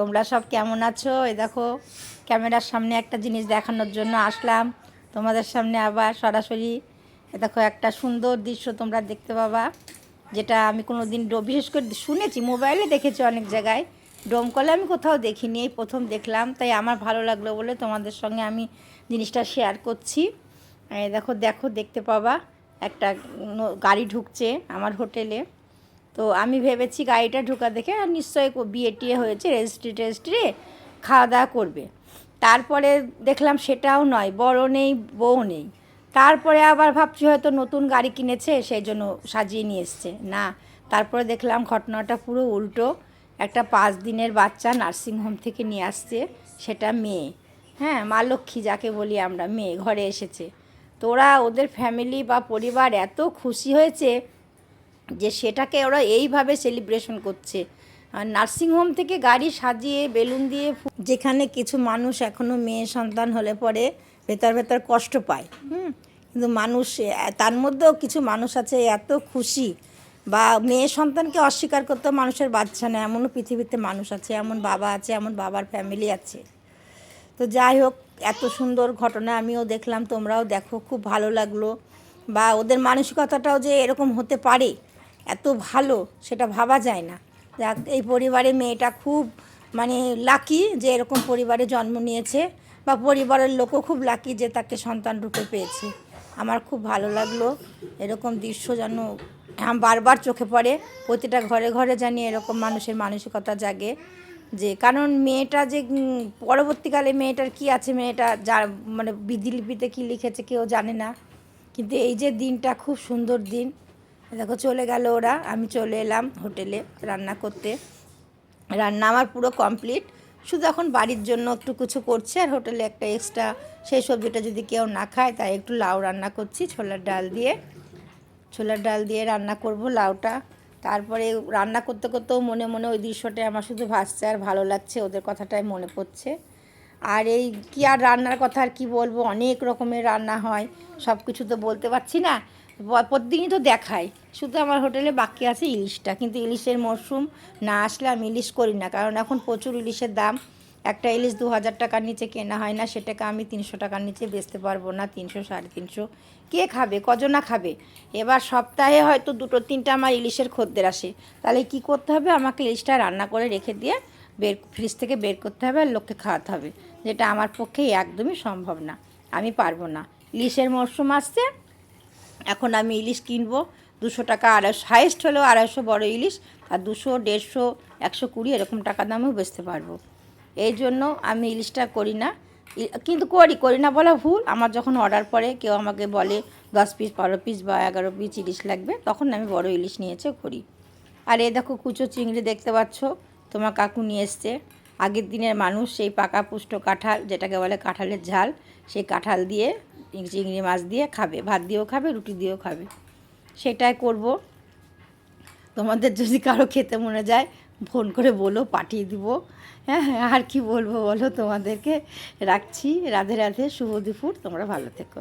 তোমরা সব কেমন আছো? এই দেখো ক্যামেরার সামনে একটা জিনিস দেখানোর জন্য আসলাম তোমাদের সামনে আবার সরাসরি। এ দেখো একটা সুন্দর দৃশ্য তোমরা দেখতে পাবা, যেটা আমি কোনো দিন বিশেষ করে শুনেছি, মোবাইলে দেখেছি অনেক জায়গায়, ডোমকলে আমি কোথাও দেখিনি, এই প্রথম দেখলাম। তাই আমার ভালো লাগলো বলে তোমাদের সঙ্গে আমি জিনিসটা শেয়ার করছি। এই দেখো দেখো দেখতে পাবা একটা গাড়ি ঢুকছে আমার হোটেলে। তো আমি ভেবেছি গাড়িটা ঢোকা দেখে আর নিশ্চয়ই বিয়ে টিয়ে হয়েছে, রেজিস্ট্রি টেজিস্ট্রি, খাওয়া দাওয়া করবে। তারপরে দেখলাম সেটাও নয়, বড় নেই বউ নেই। তারপরে আবার ভাবছি হয়তো নতুন গাড়ি কিনেছে সেই জন্য সাজিয়ে নিয়ে এসছে, না। তারপরে দেখলাম ঘটনাটা পুরো উল্টো। একটা 5 দিনের বাচ্চা নার্সিংহোম থেকে নিয়ে আসছে, সেটা মেয়ে। হ্যাঁ, মা লক্ষ্মী যাকে বলি আমরা, মেয়ে ঘরে এসেছে। তো ওরা ওদের ফ্যামিলি বা পরিবার এত খুশি হয়েছে যে সেটাকে ওরা এইভাবে সেলিব্রেশন করছে। আর নার্সিংহোম থেকে গাড়ি সাজিয়ে বেলুন দিয়ে, যেখানে কিছু মানুষ এখনও মেয়ে সন্তান হলে পরে ভেতর ভেতর কষ্ট পায়, কিন্তু মানুষ, তার মধ্যেও কিছু মানুষ আছে এত খুশি, বা মেয়ে সন্তানকে অস্বীকার করতেও মানুষের বাচ্চা না, এমনও পৃথিবীতে মানুষ আছে, এমন বাবা আছে, এমন বাবার ফ্যামিলি আছে। তো যাই হোক, এত সুন্দর ঘটনা আমিও দেখলাম, তোমরাও দেখো, খুব ভালো লাগলো। বা ওদের মানসিকতাটাও যে এরকম হতে পারে, এত ভালো, সেটা ভাবা যায় না। যাক, এই পরিবারে মেয়েটা খুব মানে লাকি যে এরকম পরিবারে জন্ম নিয়েছে, বা পরিবারের লোকও খুব লাকি যে তাকে সন্তান রূপে পেয়েছে। আমার খুব ভালো লাগলো। এরকম দৃশ্য যেন বারবার চোখে পড়ে, প্রতিটা ঘরে ঘরে জানি এরকম মানুষের মানসিকতা জাগে। যে কারণ মেয়েটা যে পরবর্তীকালে মেয়েটার কি আছে, মেয়েটা যার মানে বিধিলিপিতে কী লিখেছে কেউ জানে না, কিন্তু এই যে দিনটা খুব সুন্দর দিন। দেখো চলে গেল ওরা, আমি চলে এলাম হোটেলে রান্না করতে। রান্না আমার পুরো কমপ্লিট, শুধু এখন বাড়ির জন্য একটু কিছু করছে, আর হোটেলে একটা এক্সট্রা সেই সবজিটা যদি কেউ না খায় তাই একটু লাউ রান্না করছি, ছোলার ডাল দিয়ে রান্না করব লাউটা। তারপরে রান্না করতে করতেও মনে মনে ওই দৃশ্যটাই আমার শুধু ভাসছে আর ভালো লাগছে, ওদের কথাটাই মনে পড়ছে। আর এই কী আর রান্নার কথা আর কী বলবো, অনেক রকমের রান্না হয়, সব কিছু তো বলতে পারছি না, প্রতিদিনই তো দেখাই। শুধু আমার হোটেলে বাকি আছে ইলিশটা, কিন্তু ইলিশের মরশুম না আসলে আমি ইলিশ করি না, কারণ এখন প্রচুর ইলিশের দাম। একটা ইলিশ 2000 টাকার নিচে কেনা হয় না, সেটাকে আমি 300 টাকার নিচে বেচতে পারবো না, 300 350। কে খাবে, কজনা খাবে? এবার সপ্তাহে হয়তো 2-3টা আমার ইলিশের খদ্দের আসে, তাহলে কি করতে হবে, আমাকে ইলিশটা রান্না করে রেখে দিয়ে ফ্রিজ থেকে বের করতে হবে আর লোককে খাওয়াতে হবে, যেটা আমার পক্ষে একদমই সম্ভব না, আমি পারবো না। ইলিশের মরশুম আসছে, এখন আমি ইলিশ কিনবো 200 টাকা, 250, হাইস্ট হলেও 250 বড় ইলিশ, আর 200, 150, 120 এরকম টাকা দামেও বেচতে পারবো। এই জন্য আমি ইলিশটা করি না, কিন্তু করি না বলা ভুল। আমার যখন অর্ডার পড়ে, কেউ আমাকে বলে 10 পিস, 12 পিস বা 11 পিস ইলিশ লাগবে, তখন আমি বড় ইলিশ নিয়েছে করি। আর এই দেখো কুচো চিংড়ি দেখতে পাচ্ছ, তোমার কাকু নিয়ে এসছে। আগের দিনের মানুষ সেই পাকা পুষ্ট কাঁঠাল, যেটাকে বলে কাঁঠালের ঝাল, সেই কাঁঠাল দিয়ে চিংড়ি মাছ দিয়ে খাবে, ভাত দিয়েও খাবে, রুটি দিয়েও খাবে, সেটাই করব। তোমাদের যদি কারো খেতে মনে যায় ফোন করে বলো, পাঠিয়ে দিব। হ্যাঁ, আর কি বলবো বলো তোমাদেরকে। রাখছি, রাধে রাধে, শুভ দুপুর, তোমরা ভালো থেকো।